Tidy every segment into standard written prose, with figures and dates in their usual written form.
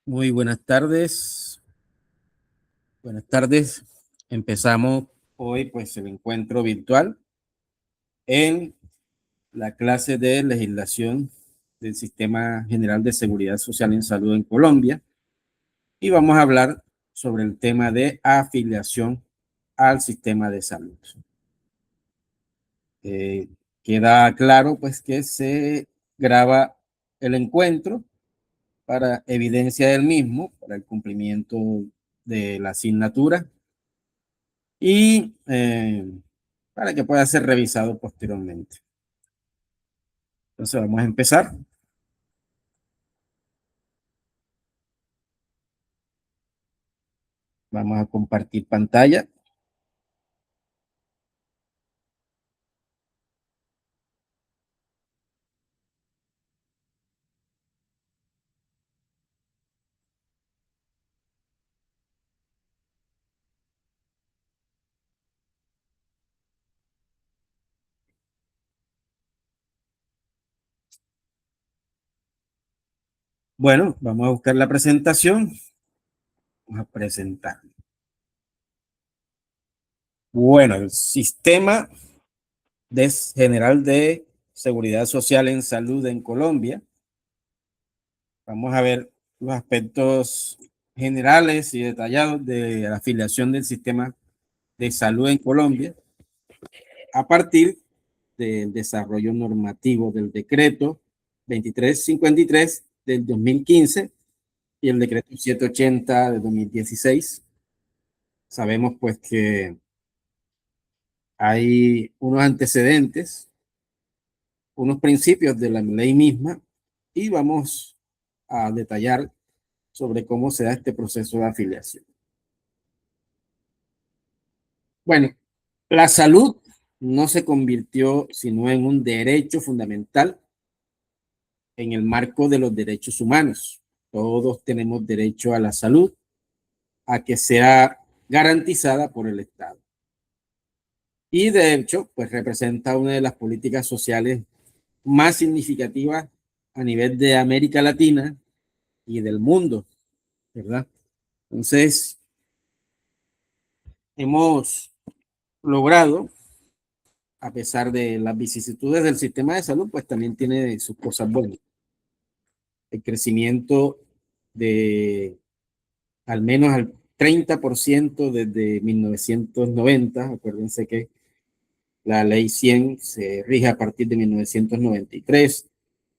Muy buenas tardes. Buenas tardes. Empezamos hoy pues el encuentro virtual en la clase de legislación del Sistema General de Seguridad Social en Salud en Colombia y vamos a hablar sobre el tema de afiliación al sistema de salud. Eh, Queda claro pues que se graba el encuentro para evidencia del mismo, para el cumplimiento de la asignatura y para que pueda ser revisado posteriormente. Entonces vamos a empezar. Vamos a compartir pantalla. Bueno, vamos a buscar la presentación. Vamos a presentar. Bueno, el Sistema General de Seguridad Social en Salud en Colombia. Vamos a ver los aspectos generales y detallados de la afiliación del sistema de salud en Colombia a partir del desarrollo normativo del decreto 2353 del 2015 y el decreto 780 de 2016. Sabemos pues que hay unos antecedentes, unos principios de la ley misma y vamos a detallar sobre cómo se da este proceso de afiliación. Bueno, la salud no se convirtió sino en un derecho fundamental en el marco de los derechos humanos. Todos tenemos derecho a la salud, a que sea garantizada por el Estado. Y de hecho, pues representa una de las políticas sociales más significativas a nivel de América Latina y del mundo, ¿verdad? Entonces, hemos logrado, a pesar de las vicisitudes del sistema de salud, pues también tiene sus cosas buenas. El crecimiento de al menos al 30% desde 1990, acuérdense que la ley 100 se rige a partir de 1993,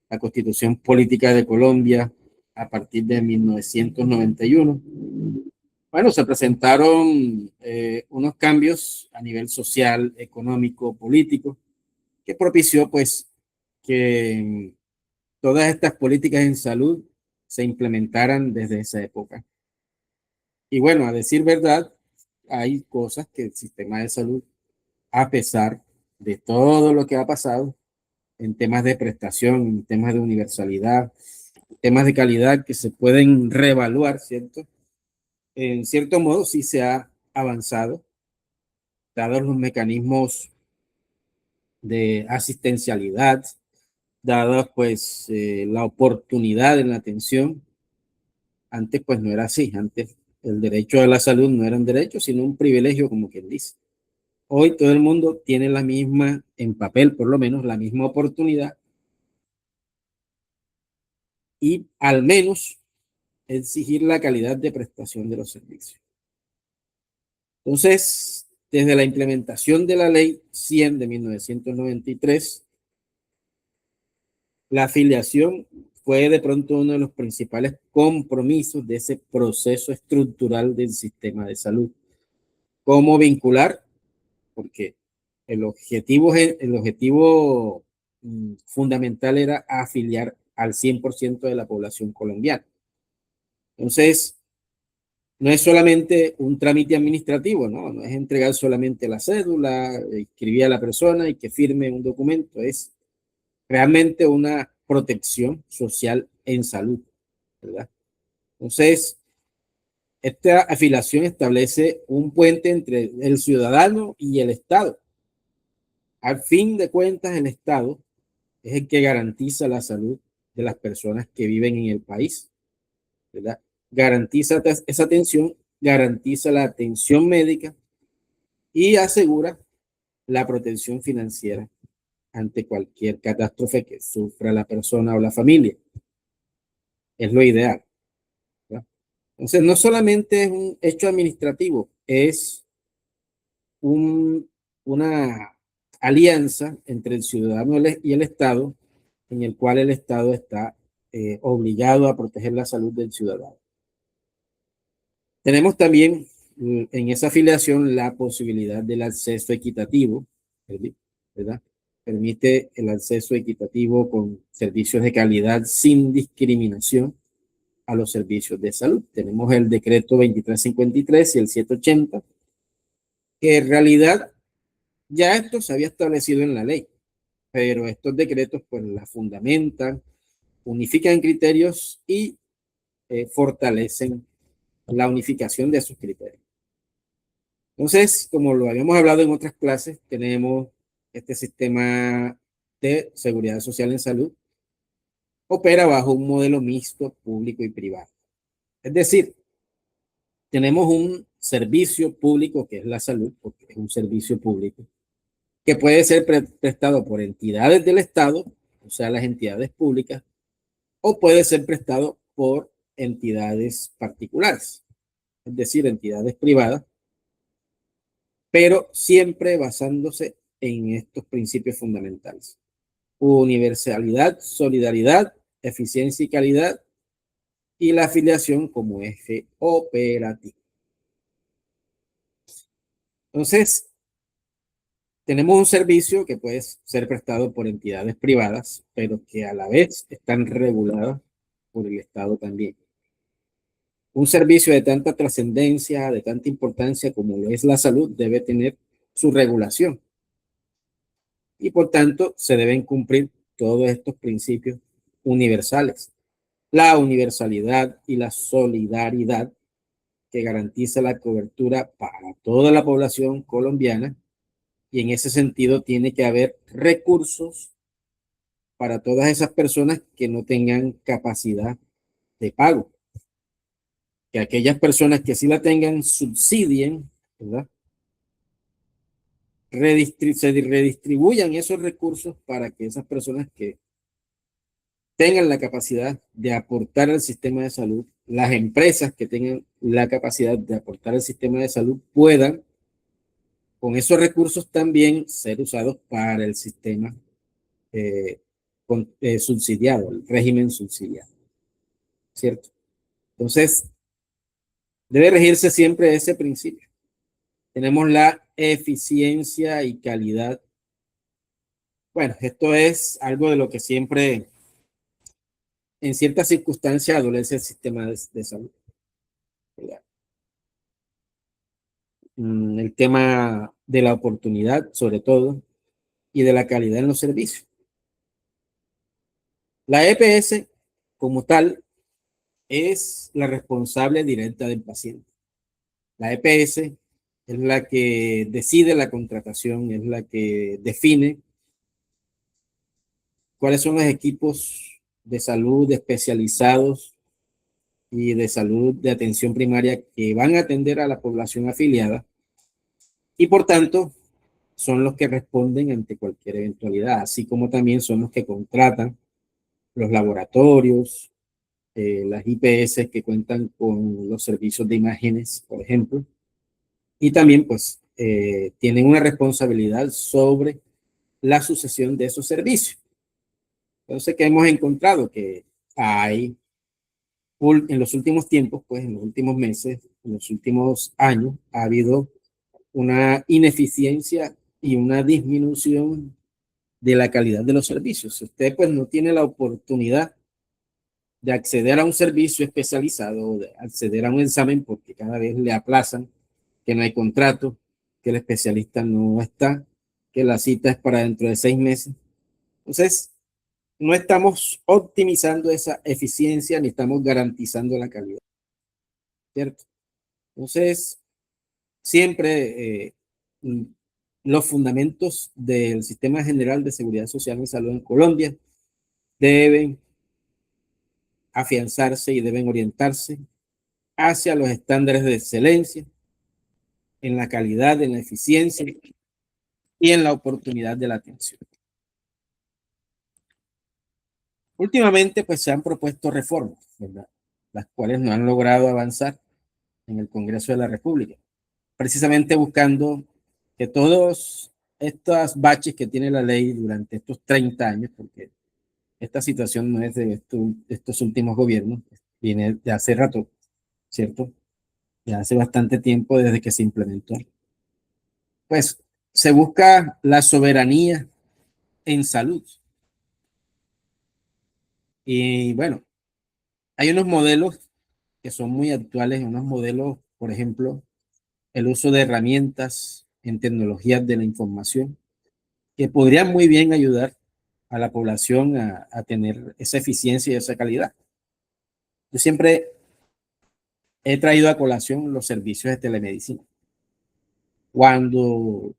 la Constitución Política de Colombia a partir de 1991. Bueno, se presentaron unos cambios a nivel social, económico, político, que propició pues que todas estas políticas en salud se implementaran desde esa época. Y bueno, a decir verdad, hay cosas que el sistema de salud, a pesar de todo lo que ha pasado en temas de prestación, en temas de universalidad, temas de calidad que se pueden reevaluar, ¿cierto? En cierto modo sí se ha avanzado, dados los mecanismos de asistencialidad, dadas pues la oportunidad en la atención. Antes pues no era así, antes el derecho a la salud no era un derecho, sino un privilegio, como quien dice. Hoy todo el mundo tiene la misma, en papel por lo menos, la misma oportunidad y al menos exigir la calidad de prestación de los servicios. Entonces, desde la implementación de la ley 100 de 1993, la afiliación fue de pronto uno de los principales compromisos de ese proceso estructural del sistema de salud. ¿Cómo vincular? Porque el objetivo fundamental era afiliar al 100% de la población colombiana. Entonces, no es solamente un trámite administrativo, ¿no? No es entregar solamente la cédula, escribir a la persona y que firme un documento, es realmente una protección social en salud, ¿verdad? Entonces, esta afiliación establece un puente entre el ciudadano y el Estado. Al fin de cuentas, el Estado es el que garantiza la salud de las personas que viven en el país, ¿verdad? garantiza esa atención, garantiza la atención médica y asegura la protección financiera ante cualquier catástrofe que sufra la persona o la familia. Es lo ideal, ¿verdad? Entonces, no solamente es un hecho administrativo, es una alianza entre el ciudadano y el Estado, en el cual el Estado está obligado a proteger la salud del ciudadano. Tenemos también en esa afiliación la posibilidad del acceso equitativo, ¿verdad? Permite el acceso equitativo con servicios de calidad sin discriminación a los servicios de salud. Tenemos el decreto 2353 y el 780, que en realidad ya esto se había establecido en la ley, pero estos decretos pues la fundamentan, unifican criterios y fortalecen la unificación de esos criterios. Entonces, como lo habíamos hablado en otras clases, tenemos este sistema de seguridad social en salud, opera bajo un modelo mixto público y privado. Es decir, tenemos un servicio público que es la salud, porque es un servicio público, que puede ser prestado por entidades del Estado, o sea, las entidades públicas, o puede ser prestado por entidades particulares, es decir, entidades privadas, pero siempre basándose en estos principios fundamentales: universalidad, solidaridad, eficiencia y calidad, y la afiliación como eje operativo. Entonces, tenemos un servicio que puede ser prestado por entidades privadas, pero que a la vez están reguladas por el Estado también. Un servicio de tanta trascendencia, de tanta importancia como lo es la salud, debe tener su regulación. Y por tanto, se deben cumplir todos estos principios universales. La universalidad y la solidaridad, que garantiza la cobertura para toda la población colombiana, y en ese sentido tiene que haber recursos para todas esas personas que no tengan capacidad de pago. Que aquellas personas que sí la tengan subsidien, ¿verdad? Se redistribuyan esos recursos para que esas personas que tengan la capacidad de aportar al sistema de salud, las empresas que tengan la capacidad de aportar al sistema de salud, puedan con esos recursos también ser usados para el sistema subsidiado, el régimen subsidiado, ¿cierto? Entonces, debe regirse siempre ese principio. Tenemos la eficiencia y calidad. Bueno, esto es algo de lo que siempre, en ciertas circunstancias, adolece el sistema de salud. El tema de la oportunidad, sobre todo, y de la calidad en los servicios. La EPS, como tal, es la responsable directa del paciente. La EPS es la que decide la contratación, es la que define cuáles son los equipos de salud especializados y de salud de atención primaria que van a atender a la población afiliada, y por tanto son los que responden ante cualquier eventualidad, así como también son los que contratan los laboratorios, las IPS que cuentan con los servicios de imágenes, por ejemplo, y también pues tienen una responsabilidad sobre la sucesión de esos servicios. Entonces, ¿qué hemos encontrado? Que hay, en los últimos tiempos, pues en los últimos meses, en los últimos años, ha habido una ineficiencia y una disminución de la calidad de los servicios. Si usted pues no tiene la oportunidad de acceder a un servicio especializado, de acceder a un examen, porque cada vez le aplazan, que no hay contrato, que el especialista no está, que la cita es para dentro de 6 meses. Entonces, no estamos optimizando esa eficiencia ni estamos garantizando la calidad, ¿cierto? Entonces, siempre los fundamentos del Sistema General de Seguridad Social y Salud en Colombia deben afianzarse y deben orientarse hacia los estándares de excelencia, en la calidad, en la eficiencia y en la oportunidad de la atención. Últimamente, pues se han propuesto reformas, ¿verdad?, las cuales no han logrado avanzar en el Congreso de la República, precisamente buscando que todos estos baches que tiene la ley durante estos 30 años, porque esta situación no es de estos últimos gobiernos, viene de hace rato, ¿cierto? Ya hace bastante tiempo desde que se implementó. Pues se busca la soberanía en salud. Y bueno, hay unos modelos que son muy actuales, unos modelos, por ejemplo, el uso de herramientas en tecnologías de la información, que podrían muy bien ayudar a la población a tener esa eficiencia y esa calidad. Yo siempre he traído a colación los servicios de telemedicina. Cuando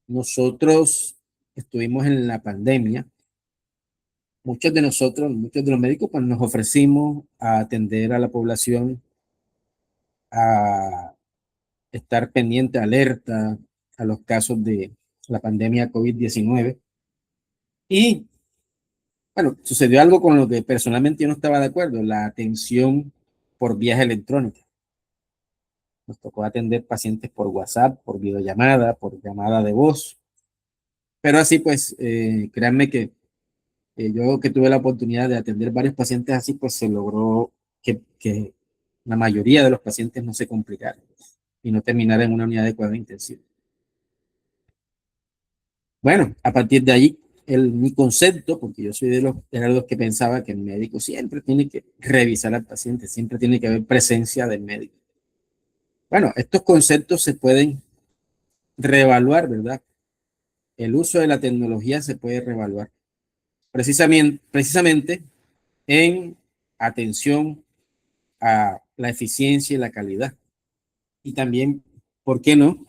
nosotros estuvimos en la pandemia, muchos de nosotros, muchos de los médicos, pues nos ofrecimos a atender a la población, a estar pendiente, alerta a los casos de la pandemia COVID-19. Y bueno, sucedió algo con lo que personalmente yo no estaba de acuerdo, la atención por vías electrónicas. Nos tocó atender pacientes por WhatsApp, por videollamada, por llamada de voz. Pero así pues, créanme que yo que tuve la oportunidad de atender varios pacientes así, pues se logró que la mayoría de los pacientes no se complicaran y no terminaran en una unidad de cuidado intensivo. Bueno, a partir de ahí, mi concepto, porque yo soy era de los que pensaba que el médico siempre tiene que revisar al paciente, siempre tiene que haber presencia del médico. Bueno, estos conceptos se pueden reevaluar, ¿verdad? El uso de la tecnología se puede reevaluar precisamente en atención a la eficiencia y la calidad. Y también, ¿por qué no?,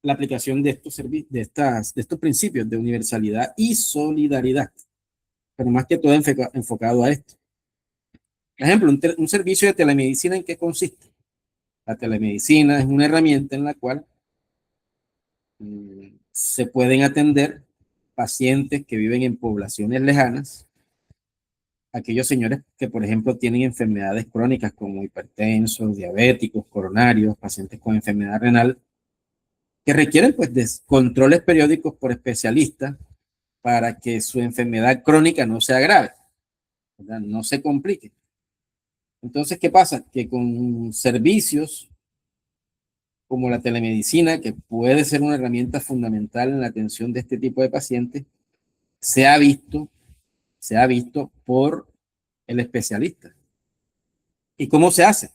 la aplicación de estos servicios, de estos principios de universalidad y solidaridad, pero más que todo enfocado a esto. Por ejemplo, un servicio de telemedicina, ¿en qué consiste? La telemedicina es una herramienta en la cual se pueden atender pacientes que viven en poblaciones lejanas, aquellos señores que, por ejemplo, tienen enfermedades crónicas como hipertensos, diabéticos, coronarios, pacientes con enfermedad renal, que requieren pues de controles periódicos por especialistas para que su enfermedad crónica no sea grave, ¿verdad?, no se complique. Entonces, ¿qué pasa? Que con servicios como la telemedicina, que puede ser una herramienta fundamental en la atención de este tipo de pacientes, se ha visto, se ha visto por el especialista. ¿Y cómo se hace?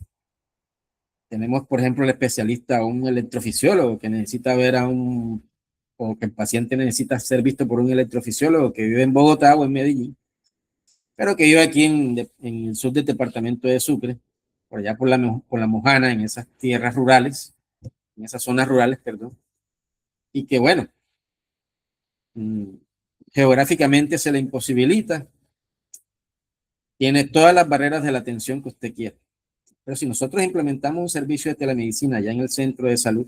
Tenemos, por ejemplo, el especialista, un electrofisiólogo que necesita ver o que el paciente necesita ser visto por un electrofisiólogo que vive en Bogotá o en Medellín, pero que vive aquí en el sur del departamento de Sucre, por allá por la Mojana, en esas tierras rurales, en esas zonas rurales, perdón, y que bueno, mm, geográficamente se le imposibilita, tiene todas las barreras de la atención que usted quiera. Pero si nosotros implementamos un servicio de telemedicina ya en el centro de salud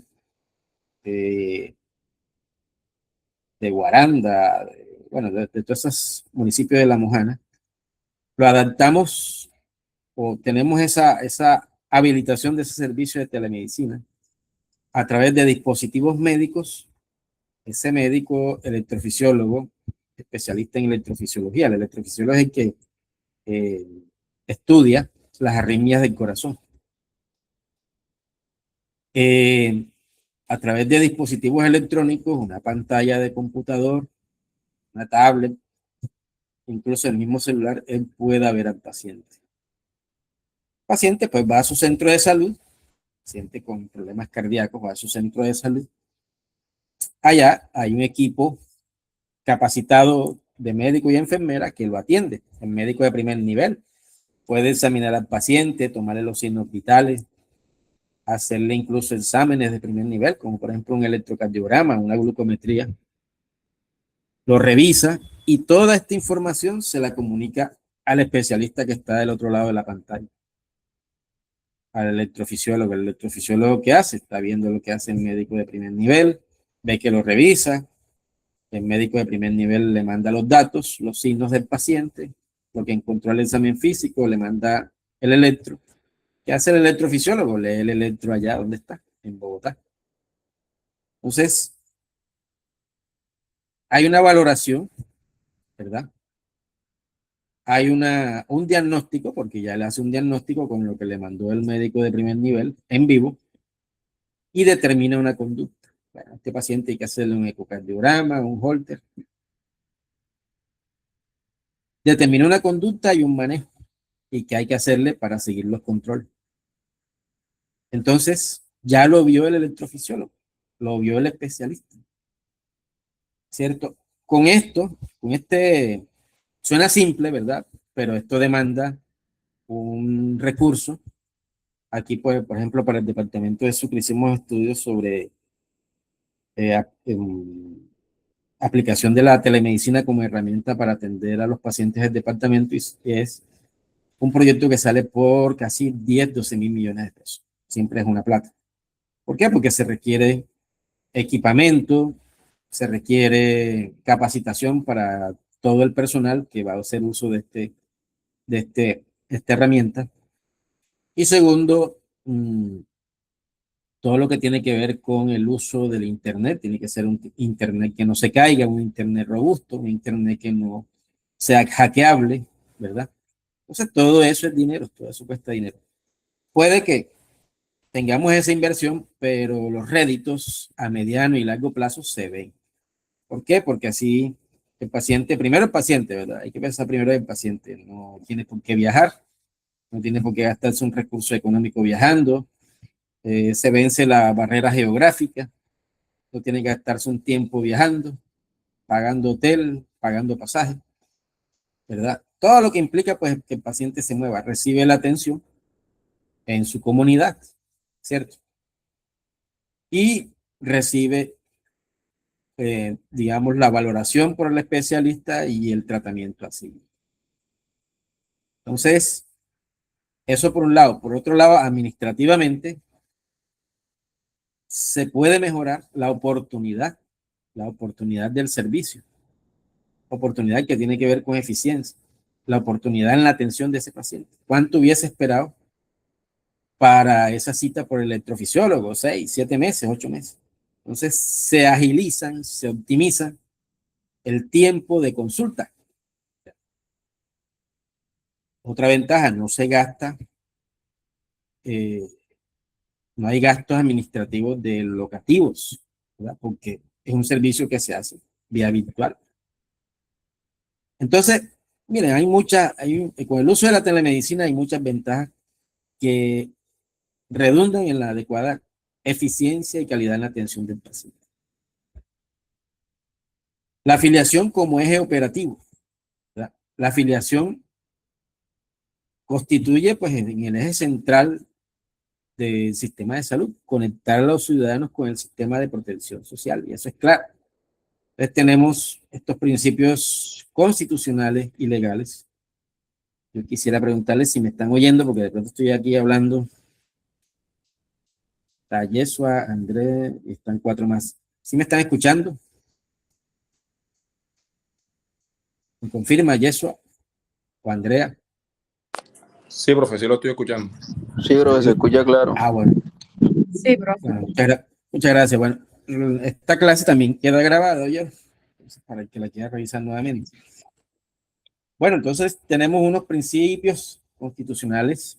de Guaranda, bueno, de todos esos municipios de La Mojana, lo adaptamos o tenemos esa habilitación de ese servicio de telemedicina a través de dispositivos médicos. Ese médico electrofisiólogo, especialista en electrofisiología, el electrofisiólogo es el que eh, estudia las arritmias del corazón. A través de dispositivos electrónicos, una pantalla de computador, una tablet, incluso el mismo celular, él puede ver al paciente. El paciente pues va a su centro de salud, paciente con problemas cardíacos va a su centro de salud. Allá hay un equipo capacitado de médico y enfermera que lo atiende, el médico de primer nivel. Puede examinar al paciente, tomarle los signos vitales, hacerle incluso exámenes de primer nivel, como por ejemplo un electrocardiograma, una glucometría. Lo revisa y toda esta información se la comunica al especialista que está del otro lado de la pantalla. al electrofisiólogo. El electrofisiólogo, ¿qué hace? Está viendo lo que hace el médico de primer nivel, ve que lo revisa, el médico de primer nivel le manda los datos, los signos del paciente, lo que encontró el examen físico, le manda el electro. ¿Qué hace el electrofisiólogo? Lee el electro allá donde está, en Bogotá. Entonces, hay una valoración, ¿verdad? Hay un diagnóstico, porque ya le hace un diagnóstico con lo que le mandó el médico de primer nivel en vivo y determina una conducta. Bueno, a este paciente hay que hacerle un ecocardiograma, un Holter. Determina una conducta y un manejo y qué hay que hacerle para seguir los controles. Entonces, ya lo vio el electrofisiólogo, lo vio el especialista, ¿cierto? Con esto, suena simple, ¿verdad? Pero esto demanda un recurso. Aquí, pues, por ejemplo, para el departamento de Sucre hicimos estudios sobre aplicación de la telemedicina como herramienta para atender a los pacientes del departamento, y es un proyecto que sale por casi 10, 12 mil millones de pesos. Siempre es una plata. ¿Por qué? Porque se requiere equipamiento, se requiere capacitación para todo el personal que va a hacer uso esta herramienta. Y segundo, todo lo que tiene que ver con el uso del Internet. Tiene que ser un Internet que no se caiga, un Internet robusto, un Internet que no sea hackeable, ¿verdad? Entonces, todo eso es dinero, todo eso cuesta dinero. Puede que tengamos esa inversión, pero los réditos a mediano y largo plazo se ven. ¿Por qué? Porque así el paciente, primero el paciente, ¿verdad? Hay que pensar primero en el paciente. No tiene por qué viajar, no tiene por qué gastarse un recurso económico viajando, se vence la barrera geográfica, no tiene que gastarse un tiempo viajando, pagando hotel, pagando pasaje, ¿verdad? Todo lo que implica, pues, que el paciente se mueva, recibe la atención en su comunidad, ¿cierto? Y recibe, digamos, la valoración por el especialista y el tratamiento así. Entonces, eso por un lado. Por otro lado, administrativamente, se puede mejorar la oportunidad del servicio, oportunidad que tiene que ver con eficiencia, la oportunidad en la atención de ese paciente. ¿Cuánto hubiese esperado para esa cita por el electrofisiólogo? 6, 7 meses, 8 meses. Entonces, se agilizan, se optimizan el tiempo de consulta. Otra ventaja, no se gasta, no hay gastos administrativos de locativos, ¿verdad? Porque es un servicio que se hace vía virtual. Entonces, miren, con el uso de la telemedicina hay muchas ventajas que redundan en la adecuada eficiencia y calidad en la atención del paciente. La afiliación como eje operativo, ¿verdad? La afiliación constituye, pues, en el eje central del sistema de salud, conectar a los ciudadanos con el sistema de protección social, y eso es claro. Entonces tenemos estos principios constitucionales y legales. Yo quisiera preguntarles si me están oyendo, porque de pronto estoy aquí hablando. Está Yesua, André, y están 4 más. ¿Sí me están escuchando? ¿Me confirma Yesua o Andrea? Sí, profe, sí lo estoy escuchando. Sí, bro, se escucha claro. Bueno. Sí, profe. Bueno, muchas gracias. Bueno, esta clase también queda grabada, ¿oye? Para el que la quiera revisar nuevamente. Bueno, entonces tenemos unos principios constitucionales,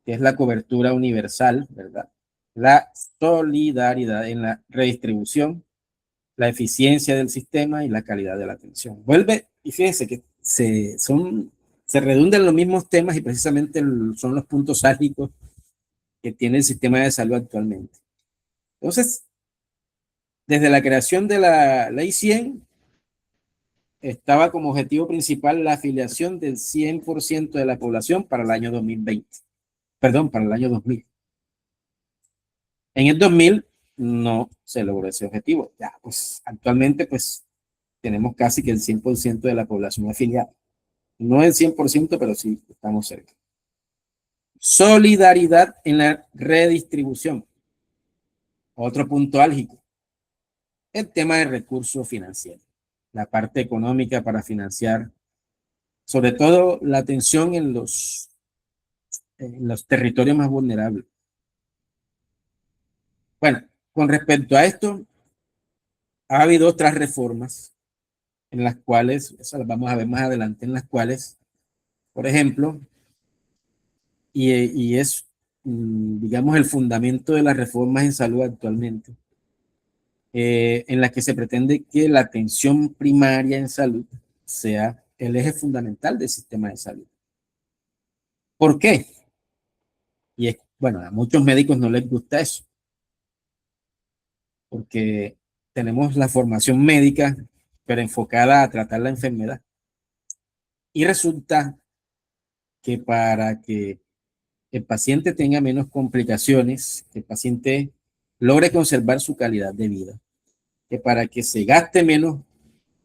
que es la cobertura universal, ¿verdad? La solidaridad en la redistribución, la eficiencia del sistema y la calidad de la atención. Vuelve, y fíjense que se redundan los mismos temas y precisamente son los puntos álgidos que tiene el sistema de salud actualmente. Entonces, desde la creación de la Ley 100, estaba como objetivo principal la afiliación del 100% de la población para el año 2020. Perdón, para el año 2000. En el 2000 no se logró ese objetivo. Ya, pues actualmente pues tenemos casi que el 100% de la población afiliada. No el 100%, pero sí estamos cerca. Solidaridad en la redistribución. Otro punto álgico. El tema de recursos financieros. La parte económica para financiar, sobre todo la atención en los territorios más vulnerables. Bueno, con respecto a esto, ha habido otras reformas en las cuales, eso las vamos a ver más adelante, en las cuales, por ejemplo, y es, digamos, el fundamento de las reformas en salud actualmente, en la que se pretende que la atención primaria en salud sea el eje fundamental del sistema de salud. ¿Por qué? Y es, bueno, a muchos médicos no les gusta eso, porque tenemos la formación médica, pero enfocada a tratar la enfermedad. Y resulta que para que el paciente tenga menos complicaciones, que el paciente logre conservar su calidad de vida, que para que se gaste menos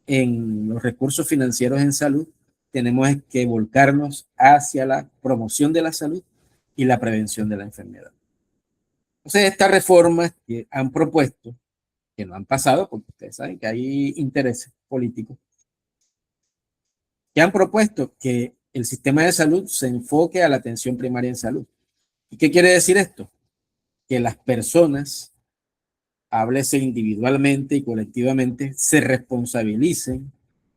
en los recursos financieros en salud, tenemos que volcarnos hacia la promoción de la salud y la prevención de la enfermedad. Entonces, estas reformas que han propuesto, que no han pasado, porque ustedes saben que hay intereses políticos, que han propuesto que el sistema de salud se enfoque a la atención primaria en salud. ¿Y qué quiere decir esto? Que las personas, háblese individualmente y colectivamente, se responsabilicen,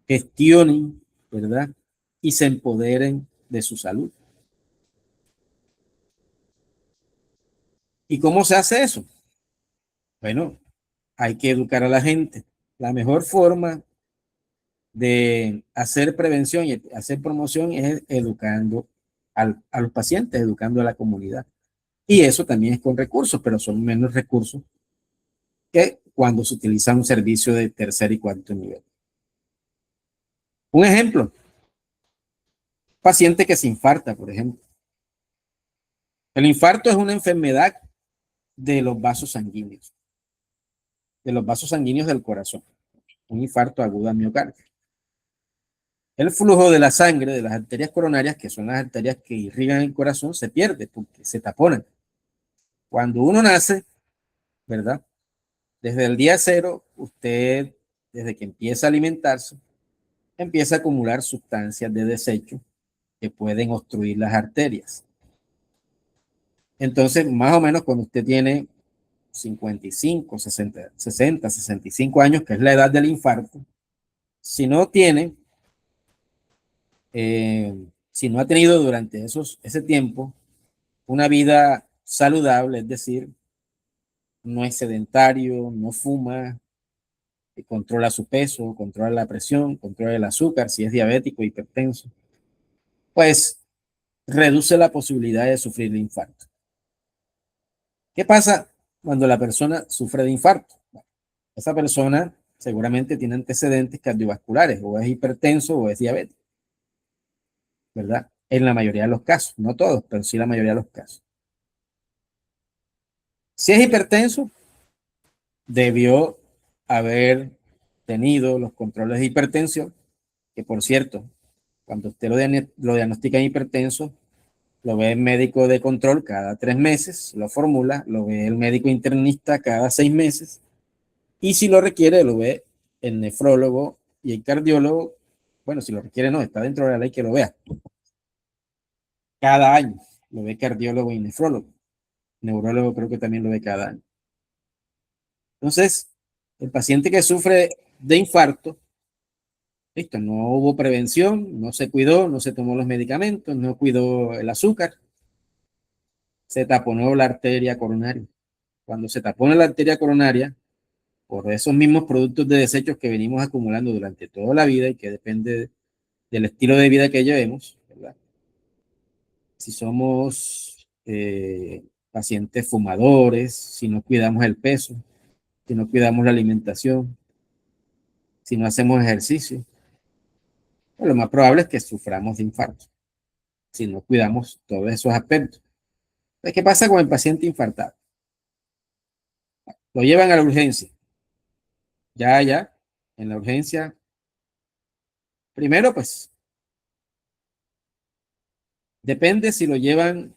gestionen, ¿verdad? Y se empoderen de su salud. ¿Y cómo se hace eso? Bueno, hay que educar a la gente. La mejor forma de hacer prevención y hacer promoción es educando a los pacientes, educando a la comunidad. Y eso también es con recursos, pero son menos recursos que cuando se utiliza un servicio de tercer y cuarto nivel. Un ejemplo, paciente que se infarta, por ejemplo. El infarto es una enfermedad de los vasos sanguíneos, del corazón, un infarto agudo al miocardio. El flujo de la sangre de las arterias coronarias, que son las arterias que irrigan el corazón, se pierde porque se taponan. Cuando uno nace, ¿verdad? Desde el día cero, usted, desde que empieza a alimentarse, empieza a acumular sustancias de desecho que pueden obstruir las arterias. Entonces, más o menos cuando usted tiene 55, 60, 65 años, que es la edad del infarto, si no tiene, si no ha tenido durante ese tiempo una vida saludable, es decir, no es sedentario, no fuma, controla su peso, controla la presión, controla el azúcar, si es diabético, hipertenso, pues reduce la posibilidad de sufrir de infarto. ¿Qué pasa cuando la persona sufre de infarto? Esa persona seguramente tiene antecedentes cardiovasculares, o es hipertenso o es diabético, ¿verdad? En la mayoría de los casos, no todos, pero sí la mayoría de los casos. Si es hipertenso, debió haber tenido los controles de hipertensión, que por cierto, cuando usted lo diagnostica en hipertenso, lo ve el médico de control cada 3 meses, lo formula, lo ve el médico internista cada 6 meses, y si lo requiere, lo ve el nefrólogo y el cardiólogo. Bueno, si lo requiere, no, está dentro de la ley que lo vea. Cada año lo ve cardiólogo y nefrólogo. Neurólogo creo que también lo ve cada año. Entonces, el paciente que sufre de infarto, listo, no hubo prevención, no se cuidó, no se tomó los medicamentos, no cuidó el azúcar, se taponó la arteria coronaria. Cuando se tapona la arteria coronaria, por esos mismos productos de desechos que venimos acumulando durante toda la vida y que depende del estilo de vida que llevemos, ¿verdad? Si somos pacientes fumadores, si no cuidamos el peso, si no cuidamos la alimentación, si no hacemos ejercicio, pues lo más probable es que suframos de infarto, si no cuidamos todos esos aspectos. Entonces, ¿qué pasa con el paciente infartado? Lo llevan a la urgencia. Ya, en la urgencia. Primero, pues, depende si lo llevan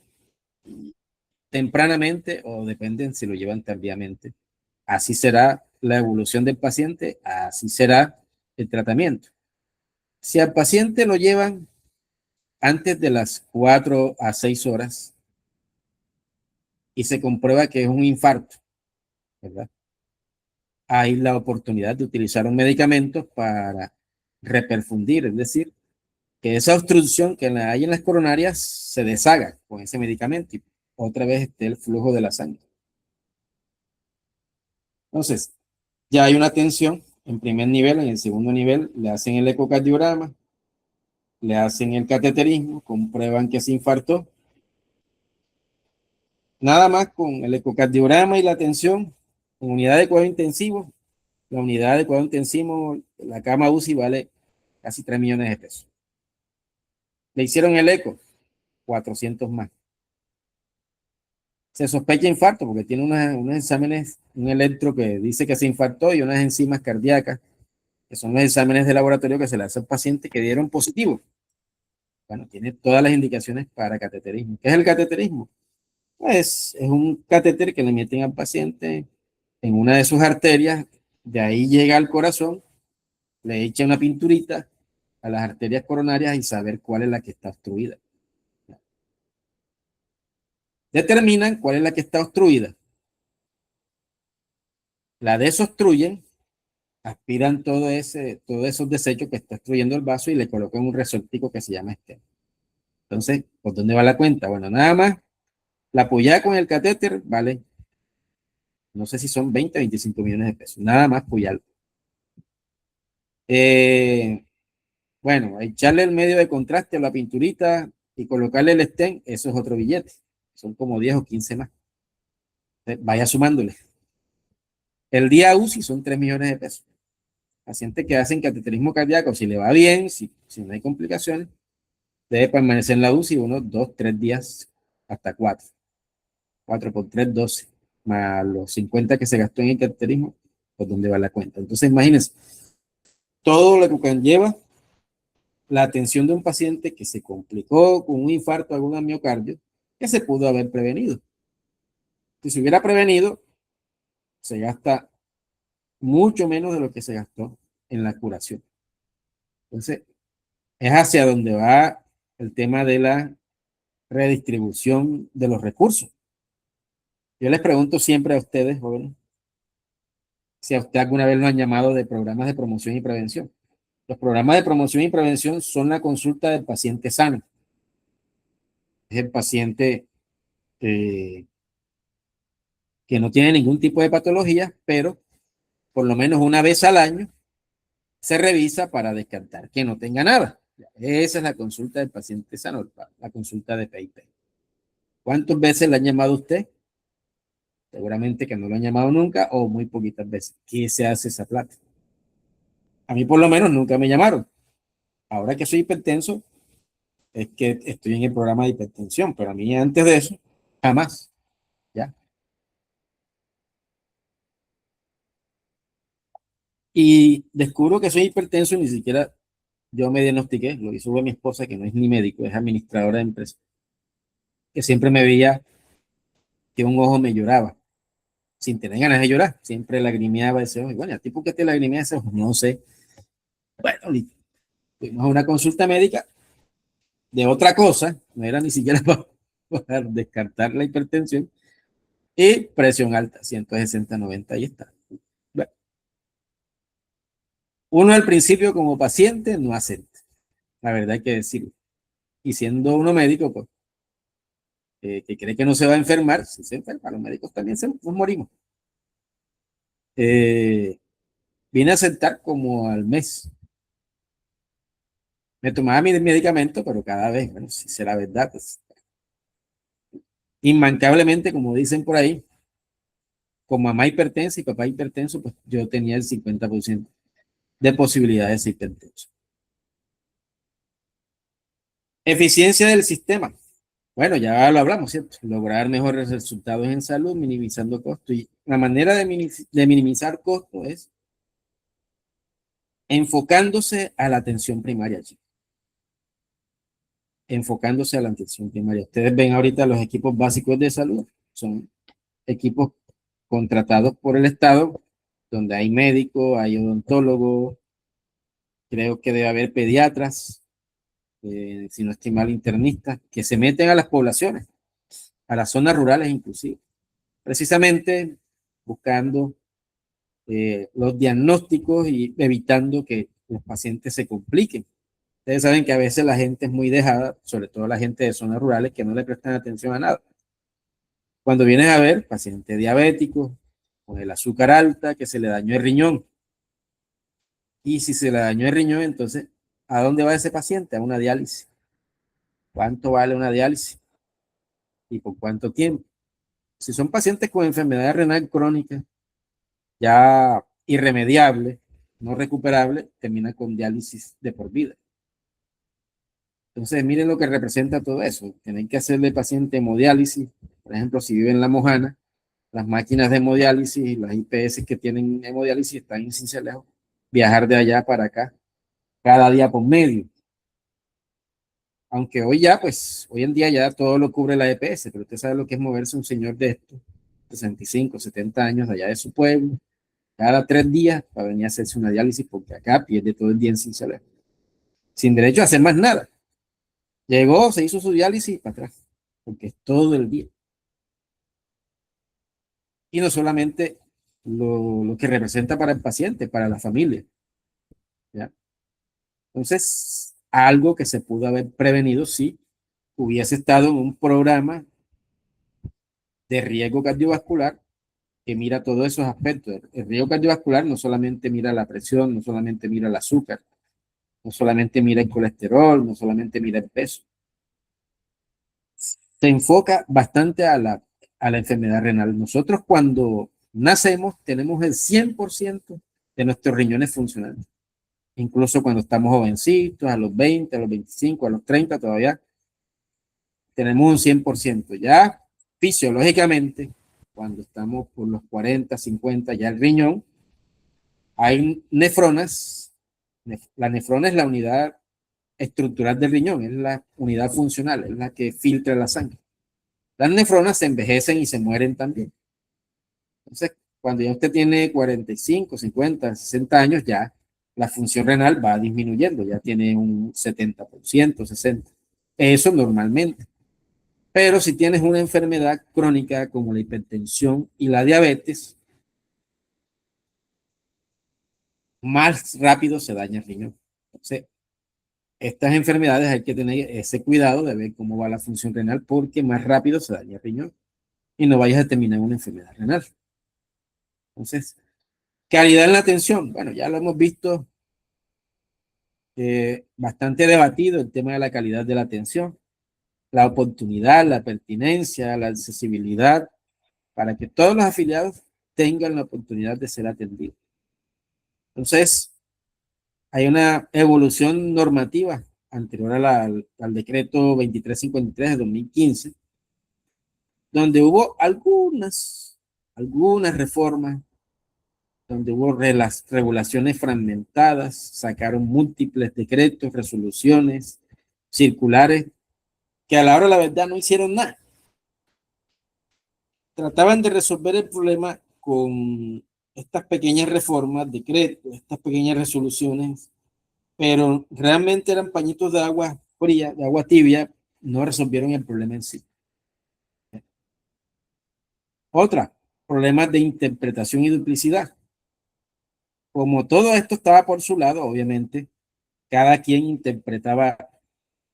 tempranamente o dependen si lo llevan tardíamente. Así será la evolución del paciente, así será el tratamiento. Si al paciente lo llevan antes de las 4 a 6 horas y se comprueba que es un infarto, ¿verdad? Hay la oportunidad de utilizar un medicamento para reperfundir, es decir, que esa obstrucción que hay en las coronarias se deshaga con ese medicamento y otra vez esté el flujo de la sangre. Entonces, ya hay una tensión en primer nivel, en el segundo nivel le hacen el ecocardiograma, le hacen el cateterismo, comprueban que se infartó. Nada más con el ecocardiograma y la tensión, en unidad de cuidado intensivo, la unidad de cuidado intensivo, la cama UCI vale casi 3 millones de pesos. Le hicieron el eco, 400 más. Se sospecha infarto porque tiene unos exámenes, un electro que dice que se infartó y unas enzimas cardíacas, que son los exámenes de laboratorio que se le hace al paciente que dieron positivo. Bueno, tiene todas las indicaciones para cateterismo. ¿Qué es el cateterismo? Pues es un catéter que le meten al paciente en una de sus arterias, de ahí llega al corazón, le echa una pinturita a las arterias coronarias y saber cuál es la que está obstruida. Determinan cuál es la que está obstruida. La desobstruyen, aspiran todos esos desechos que está obstruyendo el vaso y le colocan un resortico que se llama estén. Entonces, ¿por dónde va la cuenta? Bueno, nada más, la apoyada con el catéter vale, no sé si son 20 o 25 millones de pesos, nada más apoyarlo. Bueno, echarle el medio de contraste a la pinturita y colocarle el stent, eso es otro billete. Son como 10 o 15 más. Vaya sumándole. El día UCI son 3 millones de pesos. Pacientes que hacen cateterismo cardíaco, si le va bien, si no hay complicaciones, debe permanecer en la UCI unos 2, 3 días, hasta 4. 4 por 3, 12. Más los 50 que se gastó en el cateterismo, por donde va la cuenta. Entonces, imagínense, todo lo que conlleva la atención de un paciente que se complicó con un infarto agudo al miocardio, que se pudo haber prevenido. Si se hubiera prevenido, se gasta mucho menos de lo que se gastó en la curación. Entonces, es hacia donde va el tema de la redistribución de los recursos. Yo les pregunto siempre a ustedes, jóvenes, si a usted alguna vez lo han llamado de programas de promoción y prevención. Los programas de promoción y prevención son la consulta del paciente sano. Es el paciente que no tiene ningún tipo de patología, pero por lo menos una vez al año se revisa para descartar que no tenga nada. Esa es la consulta del paciente sano, la consulta de PIP. ¿Cuántas veces le han llamado a usted? Seguramente que no lo han llamado nunca o muy poquitas veces. ¿Qué se hace esa plata? A mí por lo menos nunca me llamaron. Ahora que soy hipertenso, es que estoy en el programa de hipertensión, pero a mí antes de eso, jamás. ¿Ya? Y descubro que soy hipertenso y ni siquiera yo me diagnostiqué, lo hizo mi esposa, que no es ni médico, es administradora de empresa, que siempre me veía que un ojo me lloraba, sin tener ganas de llorar, siempre lagrimeaba ese ojo. Y bueno, ¿a ti por qué te lagrimea ese ojo? No sé. Bueno, fuimos a una consulta médica de otra cosa, no era ni siquiera para descartar la hipertensión, y presión alta, 160, 90, ahí está. Bueno, uno al principio como paciente no acepta, la verdad hay que decirlo. Y siendo uno médico, pues, que cree que no se va a enfermar, si se enferma, los médicos también nos morimos. Vine a aceptar como al mes. Me tomaba mi medicamento, pero cada vez, bueno, si será verdad, pues, inmancablemente, como dicen por ahí, con mamá hipertensa y papá hipertenso, pues yo tenía el 50% de posibilidades de ser hipertenso. Eficiencia del sistema. Bueno, ya lo hablamos, ¿cierto? Lograr mejores resultados en salud, minimizando costos. Y la manera de minimizar costos es enfocándose a la atención primaria, chicos. enfocándose a la atención primaria. Ustedes ven ahorita los equipos básicos de salud, son equipos contratados por el Estado, donde hay médicos, hay odontólogos, creo que debe haber pediatras, si no estoy mal, internistas, que se meten a las poblaciones, a las zonas rurales inclusive, precisamente buscando los diagnósticos y evitando que los pacientes se compliquen. Ustedes saben que a veces la gente es muy dejada, sobre todo la gente de zonas rurales, que no le prestan atención a nada. Cuando vienes a ver pacientes diabéticos, con el azúcar alta, que se le dañó el riñón. Y si se le dañó el riñón, entonces, ¿a dónde va ese paciente? A una diálisis. ¿Cuánto vale una diálisis? ¿Y por cuánto tiempo? Si son pacientes con enfermedad renal crónica, ya irremediable, no recuperable, termina con diálisis de por vida. Entonces, miren lo que representa todo eso. Tienen que hacerle paciente hemodiálisis. Por ejemplo, si vive en La Mojana, las máquinas de hemodiálisis y las IPS que tienen hemodiálisis están en Sincelejo. Viajar de allá para acá cada día por medio. Aunque hoy en día ya todo lo cubre la EPS, pero usted sabe lo que es moverse un señor de estos, 65, 70 años, allá de su pueblo, cada 3 días para venir a hacerse una diálisis, porque acá pierde todo el día en Sincelejo, sin derecho a hacer más nada. Llegó, se hizo su diálisis y para atrás, porque es todo el día. Y no solamente lo que representa para el paciente, para la familia. ¿Ya? Entonces, algo que se pudo haber prevenido si hubiese estado en un programa de riesgo cardiovascular que mira todos esos aspectos. El riesgo cardiovascular no solamente mira la presión, no solamente mira el azúcar, no solamente mira el colesterol, no solamente mira el peso. Se enfoca bastante a la enfermedad renal. Nosotros cuando nacemos tenemos el 100% de nuestros riñones funcionando. Incluso cuando estamos jovencitos, a los 20, a los 25, a los 30 todavía tenemos un 100%. Ya fisiológicamente, cuando estamos por los 40, 50, ya el riñón, hay nefronas. La nefrona es la unidad estructural del riñón, es la unidad funcional, es la que filtra la sangre. Las nefronas se envejecen y se mueren también. Entonces, cuando ya usted tiene 45, 50, 60 años, ya la función renal va disminuyendo, ya tiene un 70%, 60%. Eso normalmente. Pero si tienes una enfermedad crónica como la hipertensión y la diabetes, más rápido se daña el riñón. Entonces, estas enfermedades hay que tener ese cuidado de ver cómo va la función renal porque más rápido se daña el riñón y no vayas a terminar una enfermedad renal. Entonces, calidad en la atención. Bueno, ya lo hemos visto bastante debatido el tema de la calidad de la atención, la oportunidad, la pertinencia, la accesibilidad, para que todos los afiliados tengan la oportunidad de ser atendidos. Entonces, hay una evolución normativa anterior al decreto 2353 de 2015, donde hubo algunas reformas, donde hubo regulaciones fragmentadas, sacaron múltiples decretos, resoluciones, circulares, que a la hora de la verdad no hicieron nada. Trataban de resolver el problema con estas pequeñas reformas, decretos, estas pequeñas resoluciones, pero realmente eran pañitos de agua fría, de agua tibia, no resolvieron el problema en sí. Otra, problemas de interpretación y duplicidad. Como todo esto estaba por su lado, obviamente, cada quien interpretaba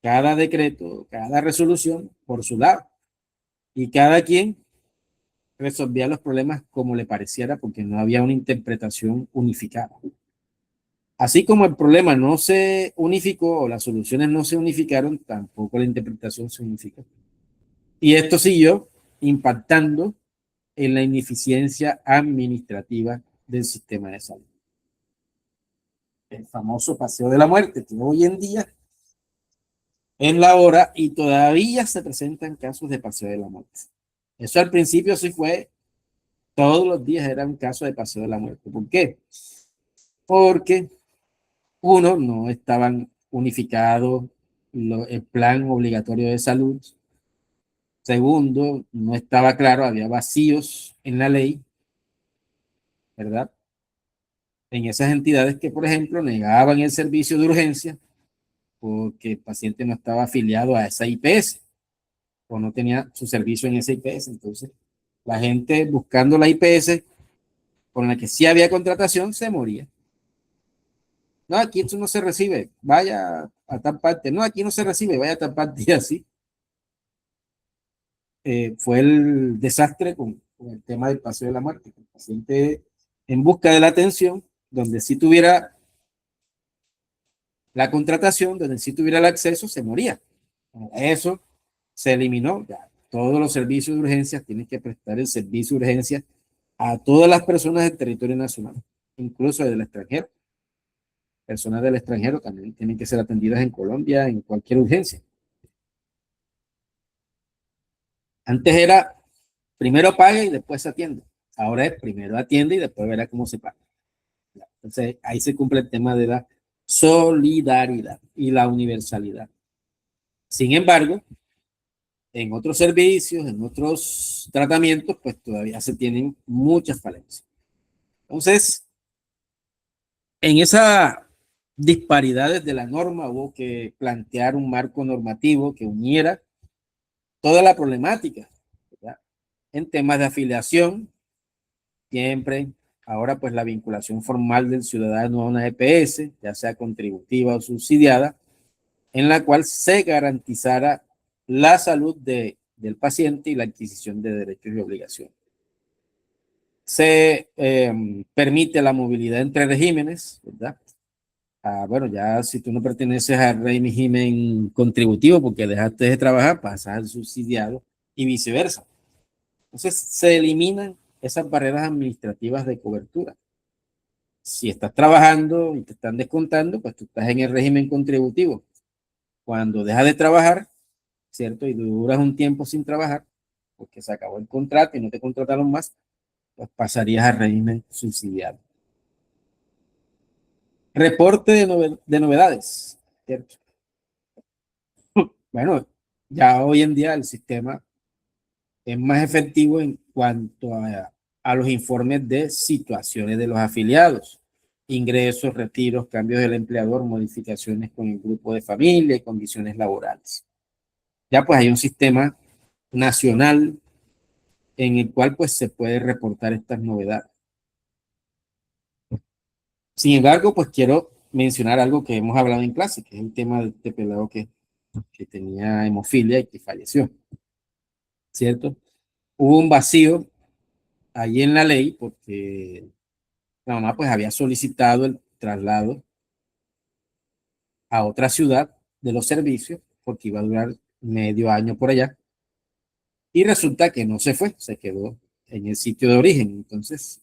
cada decreto, cada resolución por su lado, y cada quien resolvía los problemas como le pareciera porque no había una interpretación unificada. Así como el problema no se unificó o las soluciones no se unificaron, tampoco la interpretación se unificó. Y esto siguió impactando en la ineficiencia administrativa del sistema de salud. El famoso paseo de la muerte, que hoy en día es la hora y todavía se presentan casos de paseo de la muerte. Eso al principio sí fue, todos los días era un caso de paseo de la muerte. ¿Por qué? Porque uno, no estaban unificados el plan obligatorio de salud. Segundo, no estaba claro, había vacíos en la ley, ¿verdad? En esas entidades que, por ejemplo, negaban el servicio de urgencia porque el paciente no estaba afiliado a esa IPS o no tenía su servicio en esa IPS. Entonces, la gente buscando la IPS con la que sí había contratación se moría. No, aquí esto no se recibe, vaya a tal parte. No, aquí no se recibe, vaya a tal parte. Y así fue el desastre con el tema del paseo de la muerte. El paciente en busca de la atención, donde sí tuviera la contratación, donde sí tuviera el acceso, se moría. Eso se eliminó. Ya, todos los servicios de urgencia tienen que prestar el servicio de urgencia a todas las personas del territorio nacional, incluso del extranjero. Personas del extranjero también tienen que ser atendidas en Colombia en cualquier urgencia. Antes era primero paga y después se atiende. Ahora es primero atiende y después verá cómo se paga. Entonces ahí se cumple el tema de la solidaridad y la universalidad. Sin embargo, en otros servicios, en otros tratamientos, pues todavía se tienen muchas falencias. Entonces, en esas disparidades de la norma hubo que plantear un marco normativo que uniera toda la problemática, ¿verdad? En temas de afiliación, siempre, ahora pues la vinculación formal del ciudadano a una EPS, ya sea contributiva o subsidiada, en la cual se garantizara la salud del paciente y la adquisición de derechos y obligaciones. Se permite la movilidad entre regímenes, ¿verdad? Bueno, ya si tú no perteneces al régimen contributivo porque dejaste de trabajar, pasas al subsidiado y viceversa. Entonces se eliminan esas barreras administrativas de cobertura. Si estás trabajando y te están descontando, pues tú estás en el régimen contributivo. Cuando dejas de trabajar, ¿cierto? Y duras un tiempo sin trabajar, porque se acabó el contrato y no te contrataron más, pues pasarías al régimen subsidiado. Reporte de novedades, ¿cierto? Bueno, ya hoy en día el sistema es más efectivo en cuanto a los informes de situaciones de los afiliados, ingresos, retiros, cambios del empleador, modificaciones con el grupo de familia y condiciones laborales. Ya pues hay un sistema nacional en el cual pues se puede reportar estas novedades. Sin embargo, pues quiero mencionar algo que hemos hablado en clase, que es el tema de este pelado que tenía hemofilia y que falleció, ¿cierto? Hubo un vacío ahí en la ley porque la mamá pues había solicitado el traslado a otra ciudad de los servicios porque iba a durar medio año por allá y resulta que no se fue, se quedó en el sitio de origen. Entonces,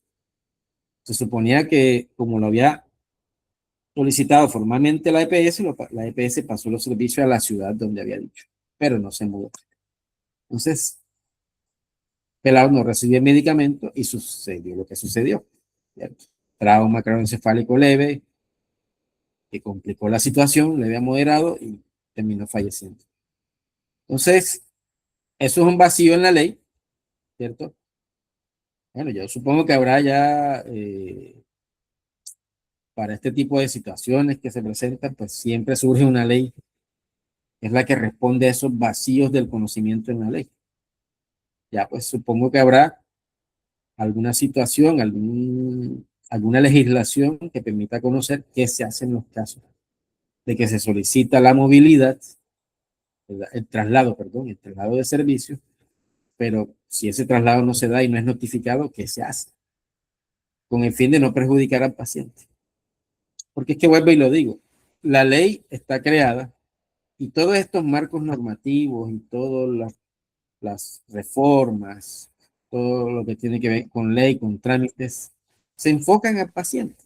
se suponía que como lo había solicitado formalmente la EPS, la EPS pasó los servicios a la ciudad donde había dicho, pero no se mudó. Entonces, Pelado no recibió el medicamento y sucedió lo que sucedió, ¿cierto? Trauma craneoencefálico leve, que complicó la situación, leve a moderado y terminó falleciendo. Entonces, eso es un vacío en la ley, ¿cierto? Bueno, yo supongo que habrá ya para este tipo de situaciones que se presentan, pues siempre surge una ley que es la que responde a esos vacíos del conocimiento en la ley. Ya, pues supongo que habrá alguna situación, alguna legislación que permita conocer qué se hace en los casos de que se solicita la movilidad, el traslado, perdón, el traslado de servicios, pero si ese traslado no se da y no es notificado, ¿qué se hace? Con el fin de no perjudicar al paciente. Porque es que vuelvo y lo digo, la ley está creada y todos estos marcos normativos y todas las reformas, todo lo que tiene que ver con ley, con trámites, se enfocan al paciente.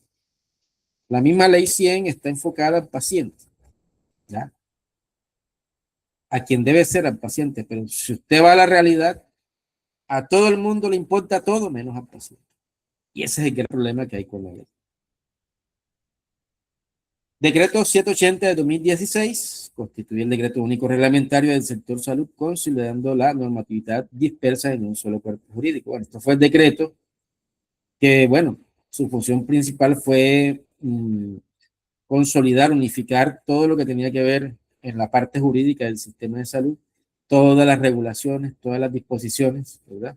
La misma ley 100 está enfocada al paciente, ¿ya? A quien debe ser al paciente, pero si usted va a la realidad, a todo el mundo le importa todo menos al paciente. Y ese es el gran problema que hay con la ley. Decreto 780 de 2016 constituye el decreto único reglamentario del sector salud, consolidando la normatividad dispersa en un solo cuerpo jurídico. Bueno, esto fue el decreto que, bueno, su función principal fue consolidar, unificar todo lo que tenía que ver en la parte jurídica del sistema de salud, todas las regulaciones, todas las disposiciones, ¿verdad?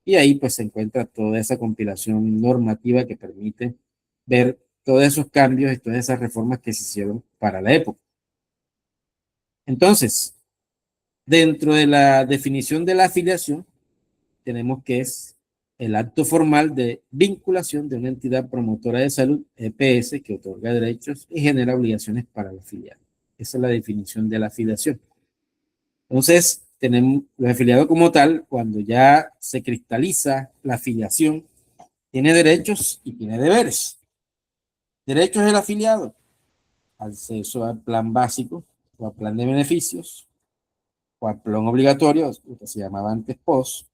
Y ahí pues se encuentra toda esa compilación normativa que permite ver todos esos cambios y todas esas reformas que se hicieron para la época. Entonces, dentro de la definición de la afiliación, tenemos que es el acto formal de vinculación de una entidad promotora de salud, EPS, que otorga derechos y genera obligaciones para el afiliado. Esa es la definición de la afiliación. Entonces, tenemos los afiliados como tal, cuando ya se cristaliza la afiliación, tiene derechos y tiene deberes. Derechos del afiliado: acceso al plan básico o al plan de beneficios o al plan obligatorio, lo que se llamaba antes POS.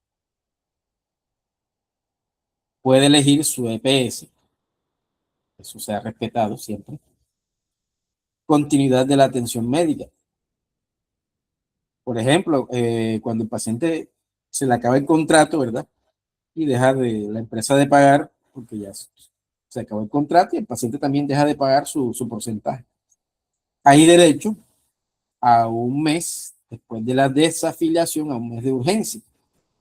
Puede elegir su EPS, eso se ha respetado siempre. Continuidad de la atención médica. Por ejemplo, cuando el paciente se le acaba el contrato, ¿verdad? Y deja de la empresa de pagar, porque ya se acabó el contrato y el paciente también deja de pagar su porcentaje. Hay derecho a un mes después de la desafiliación, a un mes de urgencia,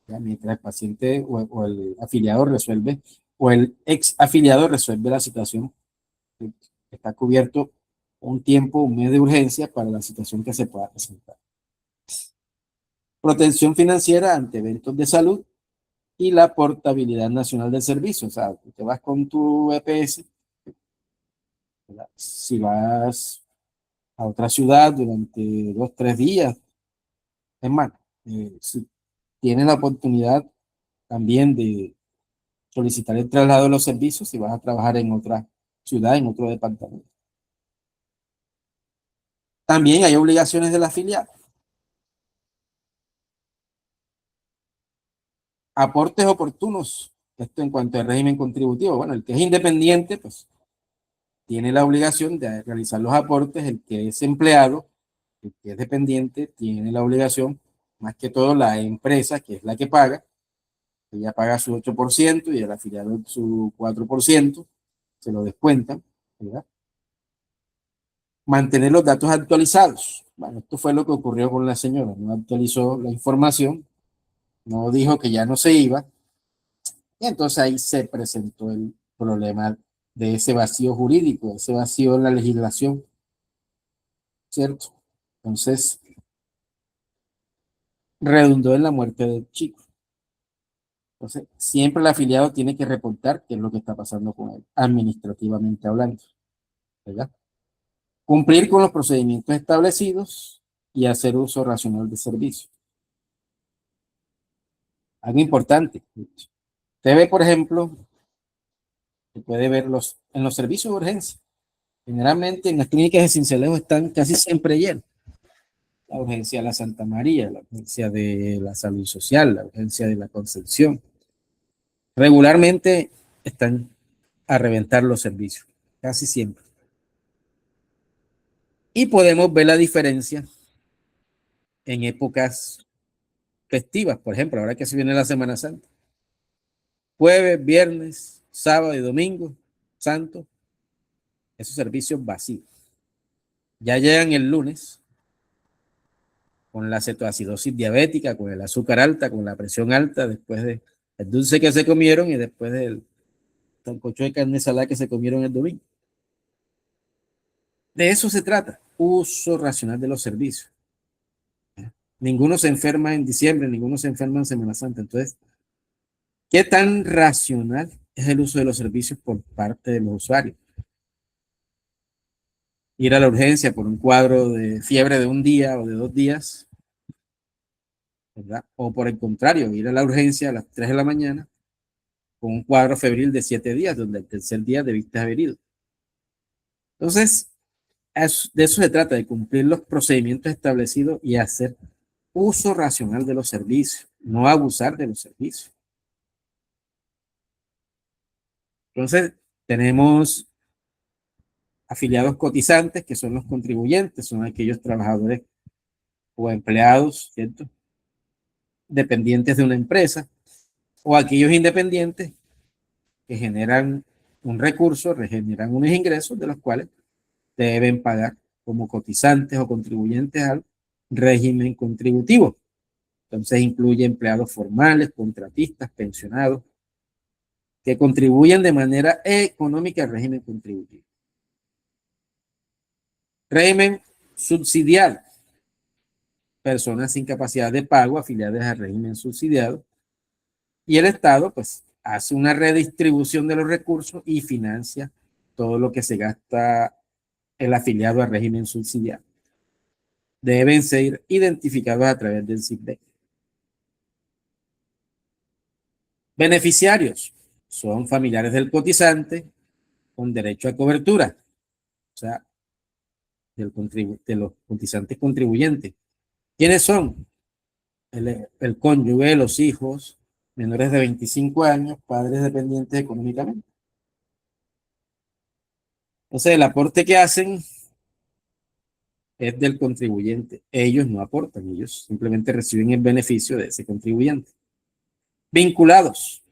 ¿ya? Mientras el paciente o el afiliado resuelve, o el ex afiliado resuelve la situación. Está cubierto un tiempo, un mes de urgencia para la situación que se pueda presentar. Protección financiera ante eventos de salud y la portabilidad nacional del servicio. O sea, te vas con tu EPS, ¿verdad? Si vas a otra ciudad durante 2, 3 días, es más, si tienes la oportunidad también de solicitar el traslado de los servicios si vas a trabajar en otra ciudad, en otro departamento. También hay obligaciones del afiliado. Aportes oportunos. Esto en cuanto al régimen contributivo. Bueno, el que es independiente, pues tiene la obligación de realizar los aportes. El que es empleado, el que es dependiente, tiene la obligación, más que todo la empresa, que es la que paga. Ella paga su 8% y el afiliado su 4%, se lo descuentan, ¿verdad? Mantener los datos actualizados. Bueno, esto fue lo que ocurrió con la señora. No actualizó la información, no dijo que ya no se iba. Y entonces ahí se presentó el problema de ese vacío jurídico, ese vacío en la legislación, ¿cierto? Entonces, redundó en la muerte del chico. Entonces, siempre el afiliado tiene que reportar qué es lo que está pasando con él, administrativamente hablando, ¿verdad? Cumplir con los procedimientos establecidos y hacer uso racional de servicio. Algo importante. Usted ve, por ejemplo, se puede ver en los servicios de urgencia. Generalmente en las clínicas de Sincelejo están casi siempre llenos. La urgencia de la Santa María, la urgencia de la Salud Social, la urgencia de la Concepción. Regularmente están a reventar los servicios, casi siempre. Y podemos ver la diferencia en épocas festivas, por ejemplo, ahora que se viene la Semana Santa. Jueves, viernes, sábado y domingo, santo, esos servicios vacíos. Ya llegan el lunes con la cetoacidosis diabética, con el azúcar alta, con la presión alta, después del dulce que se comieron y después del sancocho de carne salada que se comieron el domingo. De eso se trata, uso racional de los servicios. Ninguno se enferma en diciembre, ninguno se enferma en Semana Santa. Entonces, ¿qué tan racional es el uso de los servicios por parte de los usuarios? Ir a la urgencia por un cuadro de fiebre de un día o de 2 días, ¿verdad? O por el contrario, ir a la urgencia a las 3 de la mañana con un cuadro febril de 7 días, donde el tercer día debiste haber ido. Entonces, de eso se trata, de cumplir los procedimientos establecidos y hacer uso racional de los servicios, no abusar de los servicios. Entonces, tenemos afiliados cotizantes, que son los contribuyentes, son aquellos trabajadores o empleados, ¿cierto?, dependientes de una empresa, o aquellos independientes que generan un recurso, generan unos ingresos de los cuales deben pagar como cotizantes o contribuyentes al régimen contributivo. Entonces incluye empleados formales, contratistas, pensionados, que contribuyen de manera económica al régimen contributivo. Régimen subsidiado. Personas sin capacidad de pago afiliadas al régimen subsidiado. Y el Estado, pues, hace una redistribución de los recursos y financia todo lo que se gasta el afiliado al régimen subsidiado. Deben ser identificados a través del SICBEN. Beneficiarios son familiares del cotizante con derecho a cobertura, o sea, de los cotizantes contribuyentes. ¿Quiénes son? El cónyuge, los hijos, menores de 25 años, padres dependientes económicamente. Entonces, el aporte que hacen es del contribuyente. Ellos no aportan, ellos simplemente reciben el beneficio de ese contribuyente. Vinculados.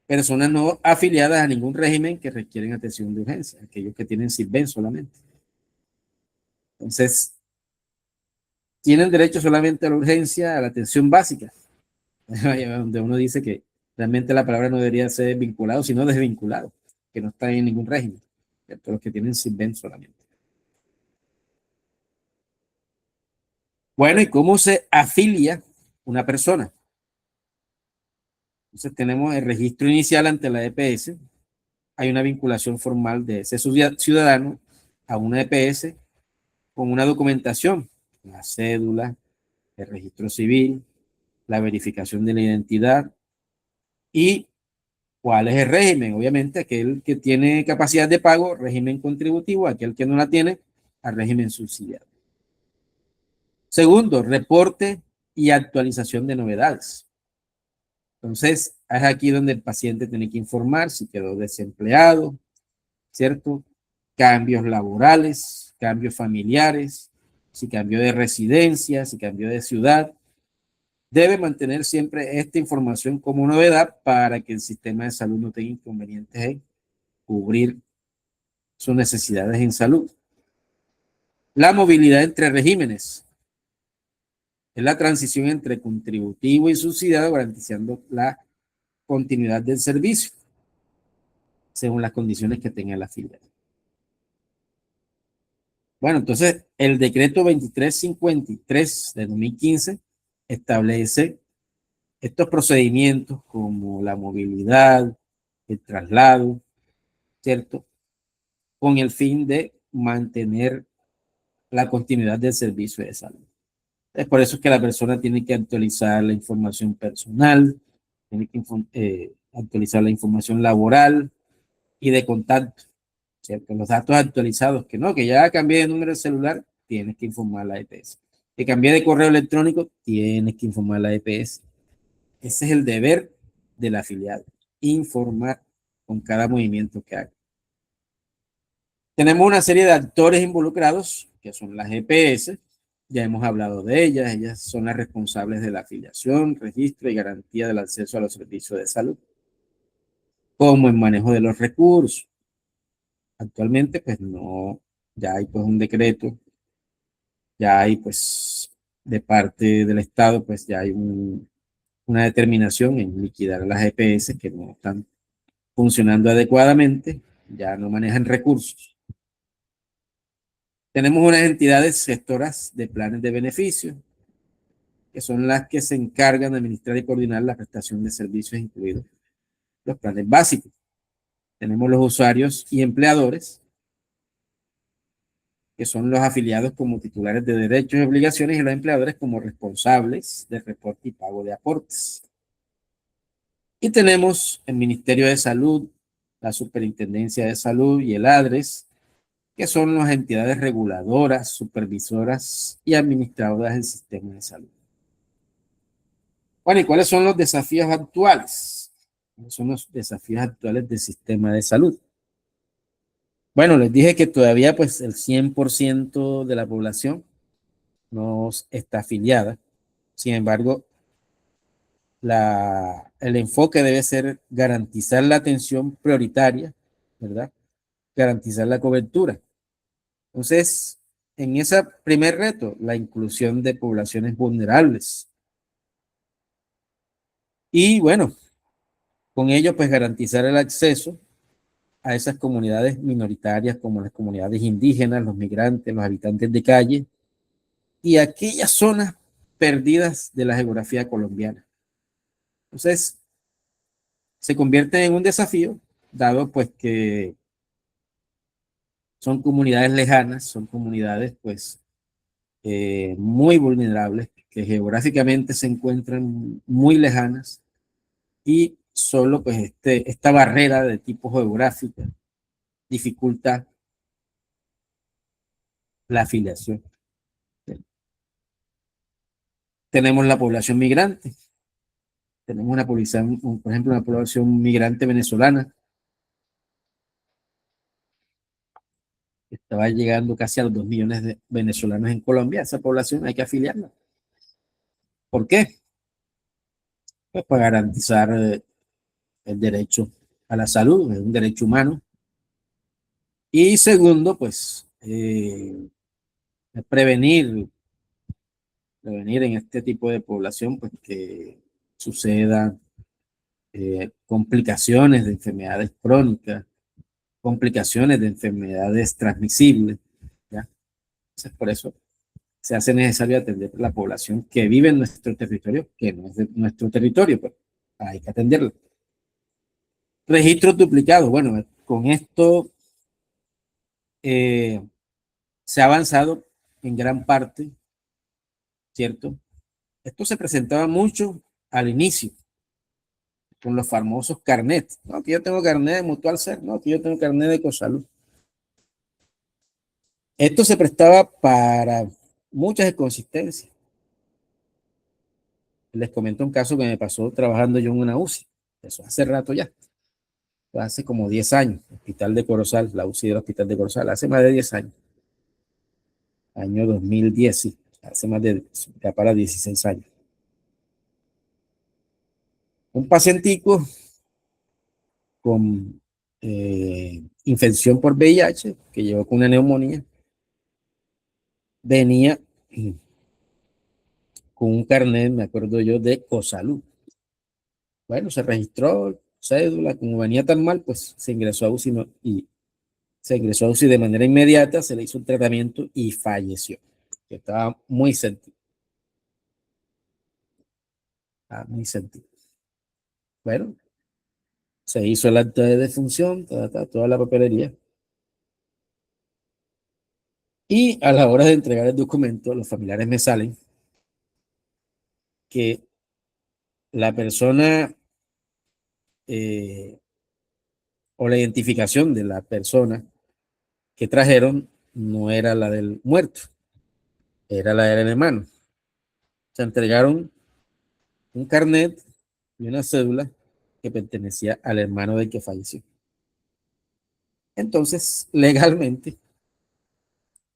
Personas no afiliadas a ningún régimen que requieren atención de urgencia, aquellos que tienen SICBEN solamente. Entonces, tienen derecho solamente a la urgencia, a la atención básica, donde uno dice que realmente la palabra no debería ser vinculado, sino desvinculado, que no está en ningún régimen, ¿cierto? Los que tienen SICBEN solamente. Bueno, ¿y cómo se afilia una persona? Entonces tenemos el registro inicial ante la EPS, hay una vinculación formal de ese ciudadano a una EPS con una documentación, la cédula, el registro civil, la verificación de la identidad y cuál es el régimen. Obviamente aquel que tiene capacidad de pago, régimen contributivo, aquel que no la tiene, al régimen subsidiado. Segundo, reporte y actualización de novedades. Entonces, es aquí donde el paciente tiene que informar si quedó desempleado, ¿cierto? Cambios laborales, cambios familiares, si cambió de residencia, si cambió de ciudad. Debe mantener siempre esta información como novedad para que el sistema de salud no tenga inconvenientes en cubrir sus necesidades en salud. La movilidad entre regímenes. Es la transición entre contributivo y subsidiado, garantizando la continuidad del servicio según las condiciones que tenga la filial. Bueno, entonces el decreto 2353 de 2015 establece estos procedimientos como la movilidad, el traslado, ¿cierto? Con el fin de mantener la continuidad del servicio de salud. Es por eso que la persona tiene que actualizar la información personal, tiene que actualizar la información laboral y de contacto, ¿cierto? Los datos actualizados, que ya cambié de número de celular, tienes que informar a la EPS. Que cambié de correo electrónico, tienes que informar a la EPS. Ese es el deber del afiliado, informar con cada movimiento que haga. Tenemos una serie de actores involucrados, que son las EPS, ya hemos hablado de ellas son las responsables de la afiliación, registro y garantía del acceso a los servicios de salud, como el manejo de los recursos. Actualmente, pues no, ya hay pues un decreto, ya hay pues de parte del Estado, pues ya hay una determinación en liquidar a las EPS que no están funcionando adecuadamente, ya no manejan recursos. Tenemos unas entidades gestoras de planes de beneficio, que son las que se encargan de administrar y coordinar la prestación de servicios, incluidos los planes básicos. Tenemos los usuarios y empleadores, que son los afiliados como titulares de derechos y obligaciones, y los empleadores como responsables de reporte y pago de aportes. Y tenemos el Ministerio de Salud, la Superintendencia de Salud y el ADRES, que son las entidades reguladoras, supervisoras y administradoras del sistema de salud. Bueno, ¿y cuáles son los desafíos actuales? ¿Cuáles son los desafíos actuales del sistema de salud? Bueno, les dije que todavía pues el 100% de la población no está afiliada. Sin embargo, el enfoque debe ser garantizar la atención prioritaria, ¿verdad? Garantizar la cobertura. Entonces, en ese primer reto, la inclusión de poblaciones vulnerables. Y bueno, con ello, pues garantizar el acceso a esas comunidades minoritarias como las comunidades indígenas, los migrantes, los habitantes de calle y aquellas zonas perdidas de la geografía colombiana. Entonces, se convierte en un desafío, dado pues que son comunidades lejanas, son comunidades pues muy vulnerables, que geográficamente se encuentran muy lejanas y solo pues esta barrera de tipo geográfica dificulta la afiliación. Tenemos la población migrante, tenemos una población, por ejemplo, una población migrante venezolana, que estaba llegando casi a los 2 millones de venezolanos en Colombia. Esa población hay que afiliarla. ¿Por qué? Pues para garantizar el derecho a la salud, es un derecho humano. Y segundo, pues prevenir en este tipo de población, pues que sucedan complicaciones de enfermedades crónicas, complicaciones de enfermedades transmisibles, ¿ya? Entonces, por eso se hace necesario atender la población que vive en nuestro territorio, que no es de nuestro territorio, pues hay que atenderla. Registros duplicados. Bueno, con esto se ha avanzado en gran parte, ¿cierto? Esto se presentaba mucho al inicio, con los famosos carnets. No, que yo tengo carnet de Mutual Ser, no, que yo tengo carnet de Ecosalud. Esto se prestaba para muchas inconsistencias. Les comento un caso que me pasó trabajando yo en una UCI. Eso hace rato ya. Hace como 10 años. Hospital de Corozal, la UCI del Hospital de Corozal, hace más de 10 años. Año 2010, sí. Hace más de, ya para 16 años. Un pacientico con infección por VIH, que llegó con una neumonía, venía con un carnet, me acuerdo yo, de Cosalud. Bueno, se registró cédula, como venía tan mal, pues se ingresó a UCI y se ingresó a UCI de manera inmediata, se le hizo un tratamiento y falleció. Estaba muy sentido. Muy sentido. Bueno, se hizo el acta de defunción, toda la papelería. Y a la hora de entregar el documento, los familiares me salen que la persona o la identificación de la persona que trajeron no era la del muerto, era la del hermano. Se entregaron un carnet y una cédula que pertenecía al hermano del que falleció. Entonces, legalmente,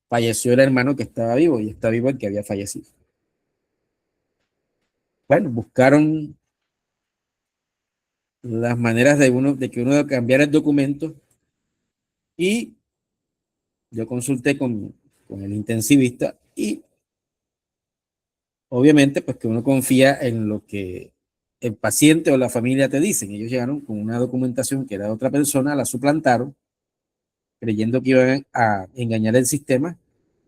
falleció el hermano que estaba vivo y está vivo el que había fallecido. Bueno, buscaron las maneras de que uno cambiara el documento y yo consulté con el intensivista y obviamente pues que uno confía en lo que el paciente o la familia te dicen. Ellos llegaron con una documentación que era de otra persona, la suplantaron creyendo que iban a engañar el sistema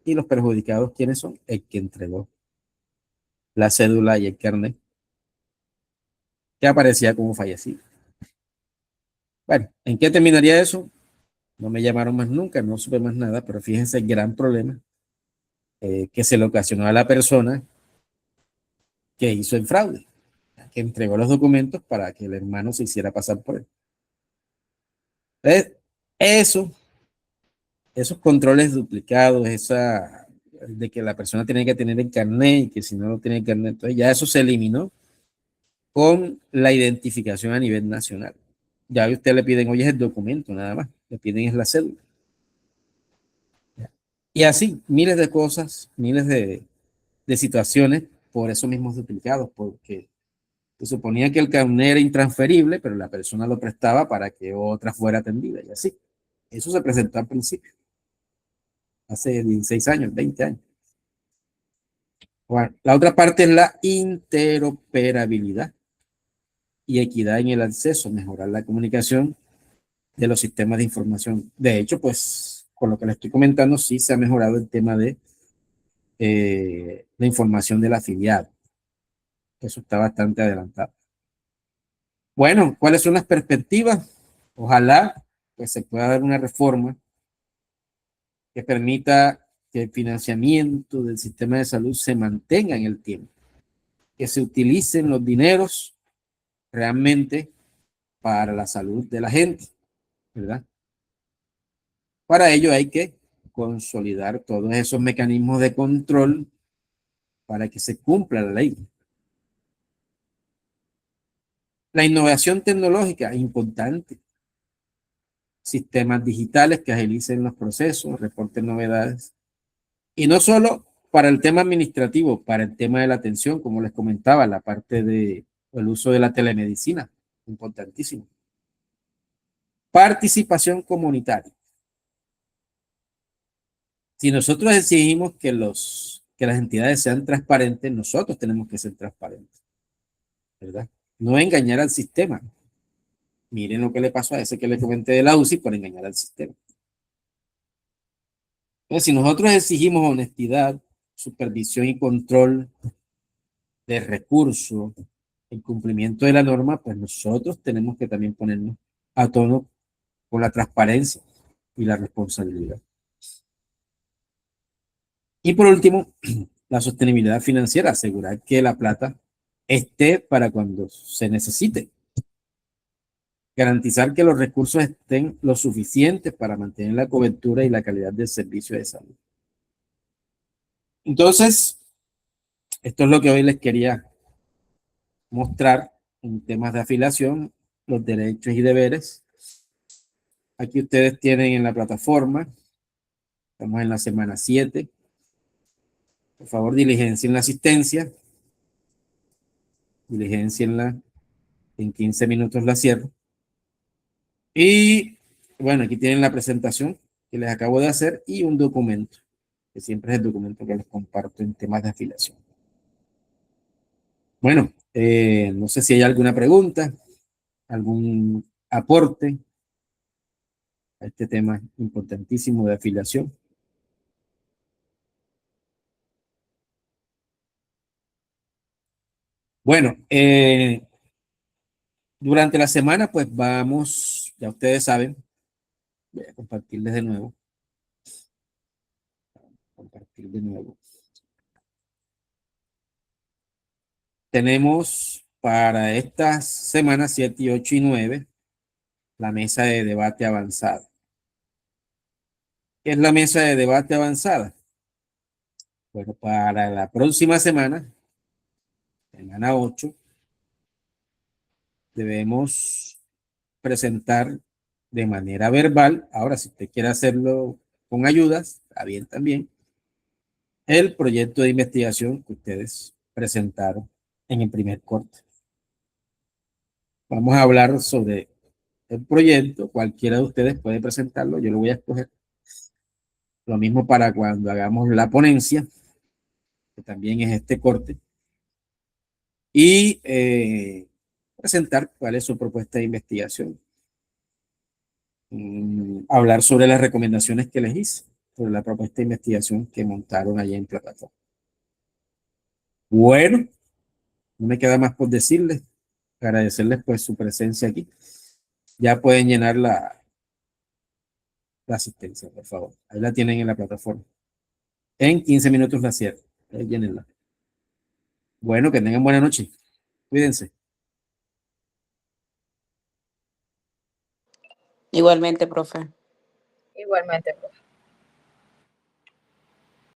y los perjudicados, ¿quiénes son? El que entregó la cédula y el carnet que aparecía como fallecido. Bueno, ¿en qué terminaría eso? No me llamaron más nunca, no supe más nada, pero fíjense el gran problema que se le ocasionó a la persona que hizo el fraude, que entregó los documentos para que el hermano se hiciera pasar por él. Entonces, esos controles duplicados, de que la persona tiene que tener el carnet y que si no lo tiene el carnet, entonces ya eso se eliminó con la identificación a nivel nacional. Ya a usted le piden, oye, es el documento nada más, le piden es la cédula. Y así, miles de cosas, miles de situaciones por eso mismos duplicados, porque se suponía que el carnet era intransferible, pero la persona lo prestaba para que otra fuera atendida y así. Eso se presentó al principio, hace 16 años, 20 años. Bueno, la otra parte es la interoperabilidad y equidad en el acceso, mejorar la comunicación de los sistemas de información. De hecho, pues, con lo que le estoy comentando, sí se ha mejorado el tema de la información del afiliado. Eso está bastante adelantado. Bueno, ¿cuáles son las perspectivas? Ojalá pues, se pueda dar una reforma que permita que el financiamiento del sistema de salud se mantenga en el tiempo, que se utilicen los dineros realmente para la salud de la gente, ¿verdad? Para ello hay que consolidar todos esos mecanismos de control para que se cumpla la ley. La innovación tecnológica es importante. Sistemas digitales que agilicen los procesos, reporten novedades. Y no solo para el tema administrativo, para el tema de la atención, como les comentaba, la parte del uso de la telemedicina, importantísimo. Participación comunitaria. Si nosotros exigimos que las entidades sean transparentes, nosotros tenemos que ser transparentes, ¿verdad? No engañar al sistema. Miren lo que le pasó a ese que le comenté de la UCI por engañar al sistema. Entonces, si nosotros exigimos honestidad, supervisión y control de recursos, el cumplimiento de la norma, pues nosotros tenemos que también ponernos a tono con la transparencia y la responsabilidad. Y por último, la sostenibilidad financiera, asegurar que la plata esté para cuando se necesite. Garantizar que los recursos estén lo suficientes para mantener la cobertura y la calidad del servicio de salud. Entonces, esto es lo que hoy les quería mostrar en temas de afiliación, los derechos y deberes. Aquí ustedes tienen en la plataforma, estamos en la semana 7. Por favor, diligencien la asistencia. Diligencienla. En 15 minutos la cierro. Y bueno, aquí tienen la presentación que les acabo de hacer y un documento, que siempre es el documento que les comparto en temas de afiliación. Bueno, no sé si hay alguna pregunta, algún aporte a este tema importantísimo de afiliación. Bueno, durante la semana, pues vamos, ya ustedes saben, voy a compartirles de nuevo. Compartir de nuevo. Tenemos para estas semanas 7, 8 y 9 la mesa de debate avanzada. ¿Qué es la mesa de debate avanzada? Bueno, para la próxima semana, semana 8, debemos presentar de manera verbal, ahora si usted quiere hacerlo con ayudas, está bien también, el proyecto de investigación que ustedes presentaron en el primer corte. Vamos a hablar sobre el proyecto, cualquiera de ustedes puede presentarlo, yo lo voy a escoger. Lo mismo para cuando hagamos la ponencia, que también es este corte, y presentar cuál es su propuesta de investigación. Hablar sobre las recomendaciones que les hice, sobre la propuesta de investigación que montaron allá en plataforma. Bueno, no me queda más por decirles, agradecerles pues su presencia aquí. Ya pueden llenar la asistencia, por favor. Ahí la tienen en la plataforma. En 15 minutos la cierro. Ahí llénenla. Bueno, que tengan buena noche. Cuídense. Igualmente, profe. Igualmente, profe.